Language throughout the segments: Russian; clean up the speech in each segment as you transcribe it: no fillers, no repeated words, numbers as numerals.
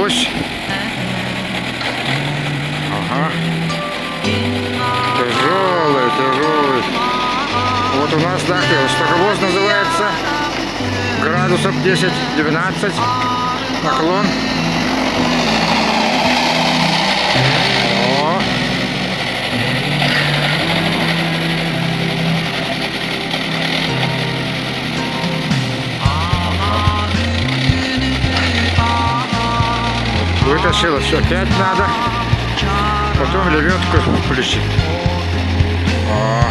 Беларусь. Ага. Тяжелый, тяжелый. Вот у нас, да, строковоз называется. Градусов 10-12. Наклон. О. Вытащила все, опять надо. Потом лебедку включить. О.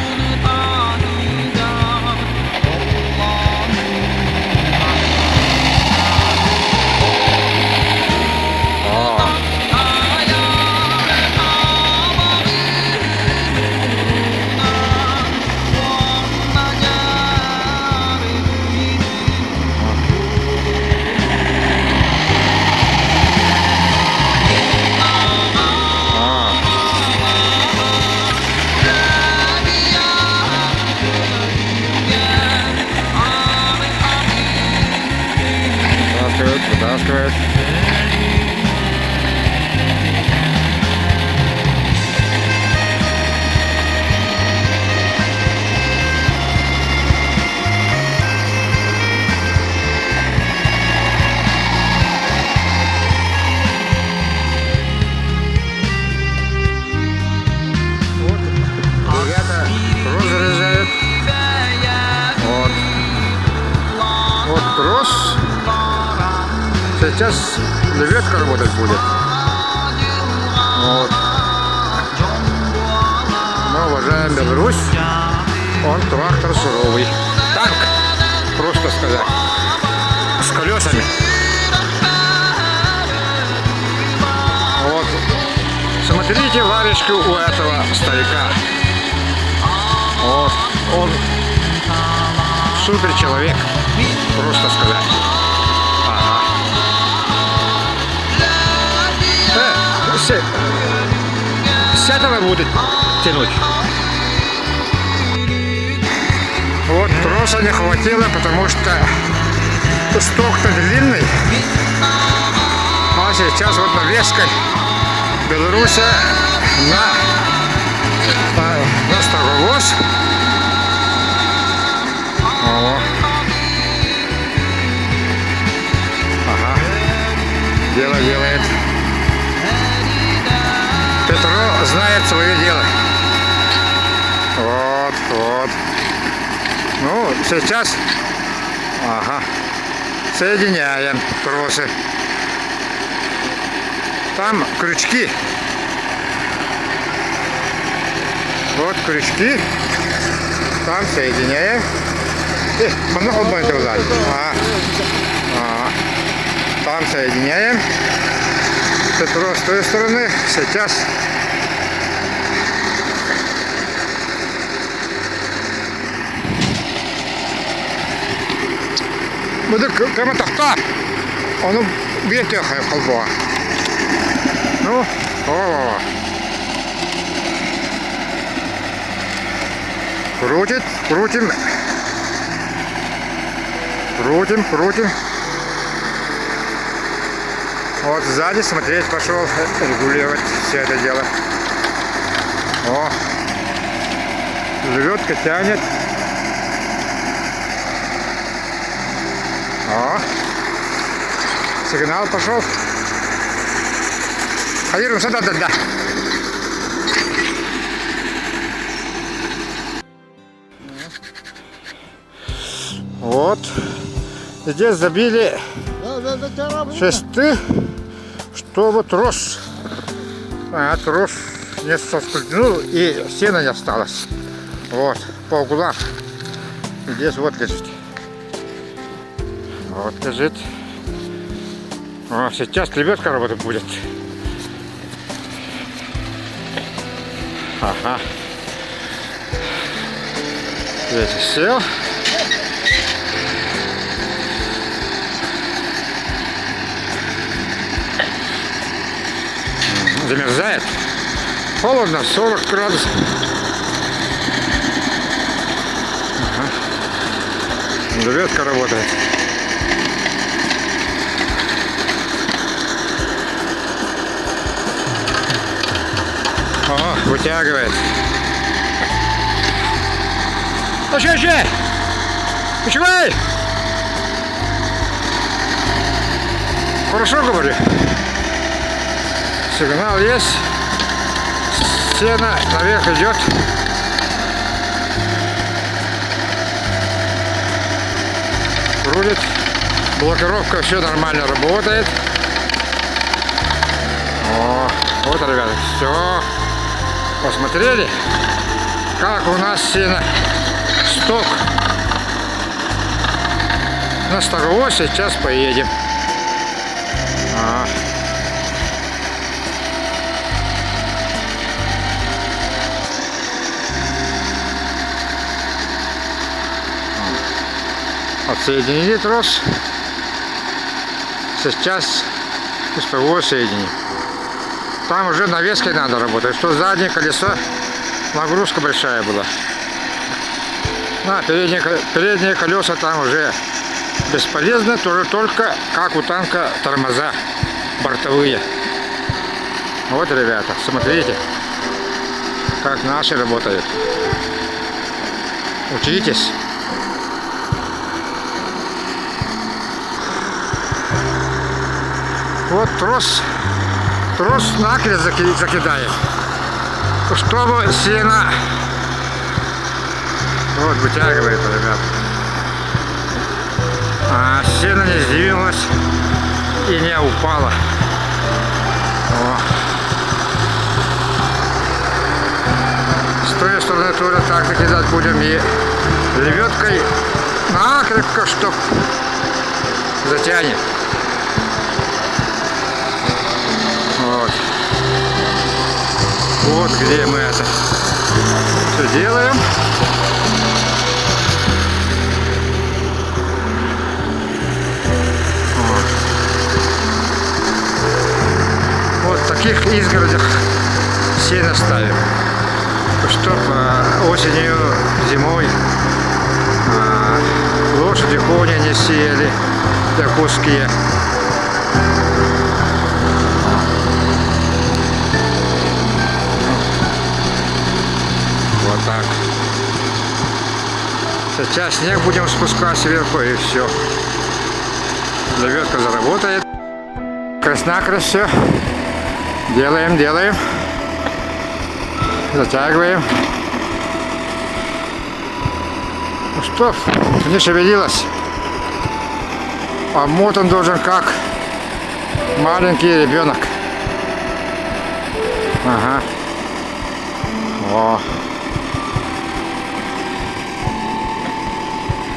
Вытаскивает. Вот, ребята, кросс заряжают. Вот. Вот кросс. Сейчас лебедка работать будет. Вот. Мы уважаем Беларусь. Он трактор суровый. Танк, просто сказать. С колесами. Вот. Смотрите варежку у этого старика. Вот. Он супер человек. Просто сказать. С этого будет тянуть. Вот троса не хватило, потому что сток-то длинный. А сейчас вот навеской Беларусь на строковоз. Ага. Дело делает. Петро знает свое дело. Вот, вот. Ну, сейчас, ага, соединяем тросы. Там крючки. Вот крючки. Там соединяем. Там соединяем. Петро с той стороны. Сейчас. Буду кому-то так. Он бьет халбо. Ну, о. Крутит, крутим. Крутим, крутим. Вот сзади смотреть пошел, регулировать все это дело. О, лебедка тянет. О, сигнал пошел. Ходим сюда, да. Вот, здесь забили шесты, чтобы трос, трос не соскользнул и сена не осталось. Вот, по углам. Здесь вот лежит. Вот лежит. О, сейчас лебедка работать будет. Ага. Здесь сел. Замерзает. Холодно, 40 градусов. Ага. Лебедка работает. вытягивает. Ну че? Почивай! Хорошо, говорю. Сигнал есть. Сено наверх идет. Рулит. Блокировка все нормально работает. О, вот, ребята, все. Посмотрели, как у нас сено сток. На стоговой сейчас поедем. Отсоединили трос. Сейчас спусковой соединим. Там уже навеской надо работать, что заднее колесо нагрузка большая была. Передние колеса там уже бесполезны, только как у танка тормоза бортовые. Вот, ребята, смотрите, как наши работают. Учитесь. Вот трос накрест закидает, чтобы сено вот вытягивает, ребят. А сено не сдвинулось и не упало. С той стороны тоже так закидать будем и лебедкой накрепко, чтоб затянет. Вот где мы это все делаем. Вот в таких изгородях сено ставим, чтоб осенью, зимой лошади, кони не сеяли якутские. Вот так. Сейчас снег будем спускать сверху, и все. Лебедка заработает. Крест-накрест все. Делаем. Затягиваем. Ну что, не шевелилась. Обмотан должен как маленький ребенок. Ага. О.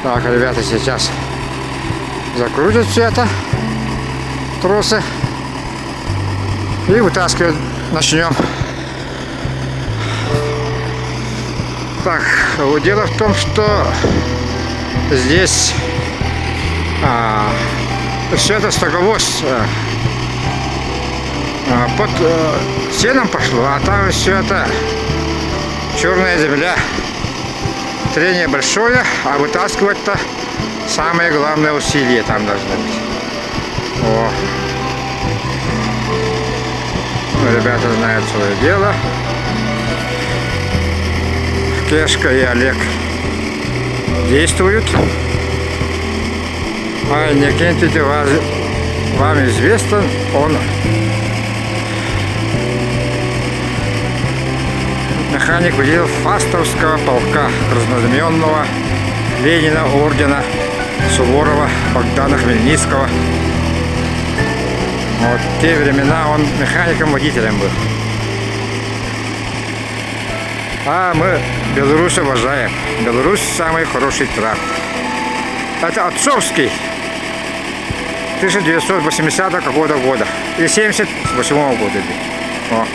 Так, ребята, сейчас закрутят все это, тросы, и вытаскивать начнем. Так, дело в том, что здесь все это стоговоз под сеном пошло, а там все это черная земля. Трение большое, а вытаскивать-то самое главное усилие там должно быть. О. Ну, ребята знают свое дело. Кешка и Олег действуют. А Иннокентий вам известен, он механик водитель Фастовского полка краснознаменного Ленина, ордена Суворова, Богдана Хмельницкого. Вот в те времена он механиком-водителем был. А мы Беларусь уважаем. Беларусь самый хороший тракт. Это отцовский 1980 какого-то года или 78 года. О,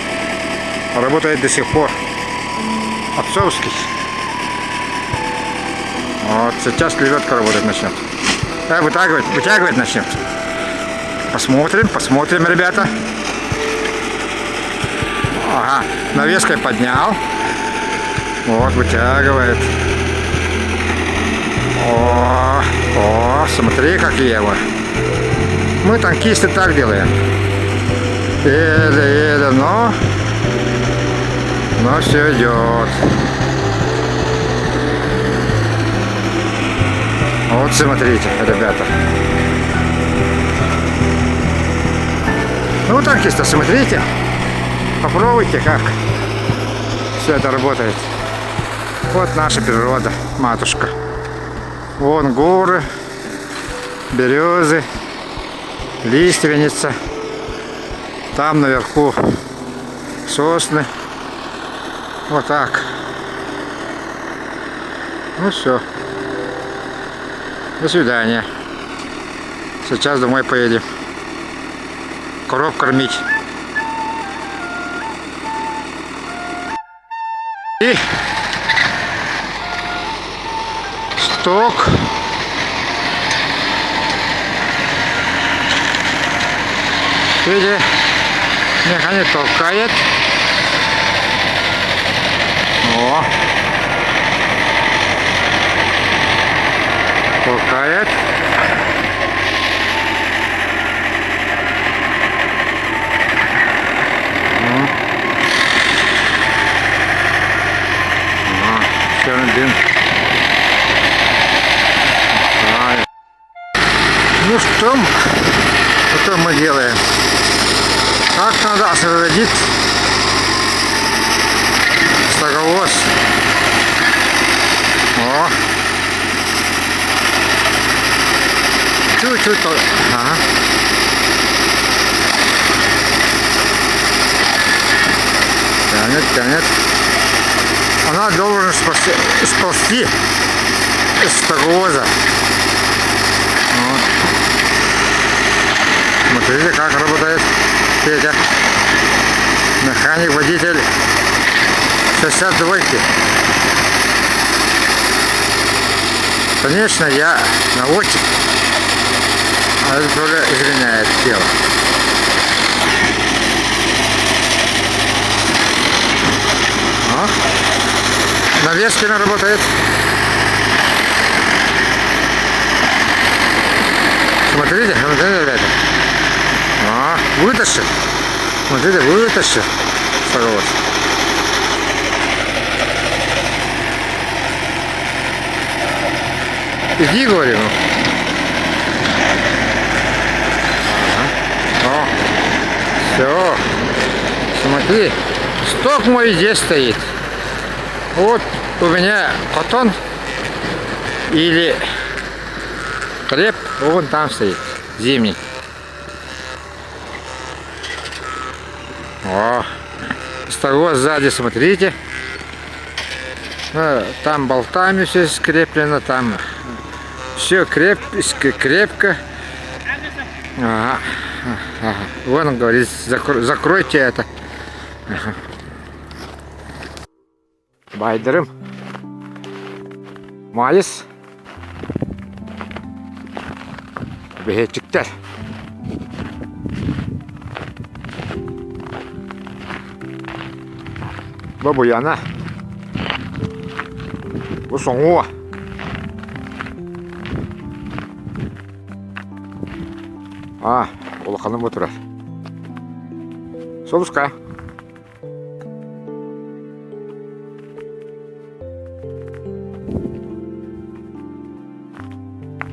работает до сих пор. Отцовский. Вот сейчас лебедка работать начнет. Вытягивать начнет. Посмотрим, ребята. Ага, навеской поднял. Вот, вытягивает. О, смотри, какие мы. Мы танкисты так делаем. Еда, Но все идет. Вот смотрите, ребята. Ну, танкисты, смотрите. Попробуйте, как все это работает. Вот наша природа, матушка. Вон горы, березы, лиственница. Там наверху сосны. Вот так. Ну все. До свидания. Сейчас домой поедем. Коров кормить. И сток. Видите, механик толкает. О. Толкает. Черный дым. Ну что мы делаем? Как надо освободить стоговоз? О! Чуть-чуть. Ага. Тянет. Она должна сползти из стоговоза. Вот. Смотрите, как работает Петя. Механик-водитель 62-ки. Конечно, я наводчик, а это тоже изменяет тело. Навескина работает. Смотрите, ребята. Вытащил. Смотрите, вытащил стоговоз. Иди, говорю. О, все. Смотри, сток мой здесь стоит. Вот у меня котон или хлеб, вон там стоит, зимний. О, стоговоз сзади, смотрите. Там болтами все скреплено, там все крепко. Ага. Вон он говорит, закройте это. Ага. Байдырым, майыс, бехетчиктер. Бұл бұяна, бұл соңуы. Олақаным отырар. Солышқа.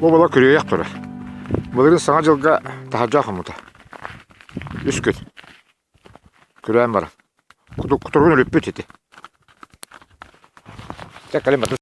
Бұл бала күрейек тұрар. Бұлырын саңа жылға тағаджақ ұмыта. 3 күн. Күрейім бар. Құтырғын өліп бөтеді. Тек кәлем батын.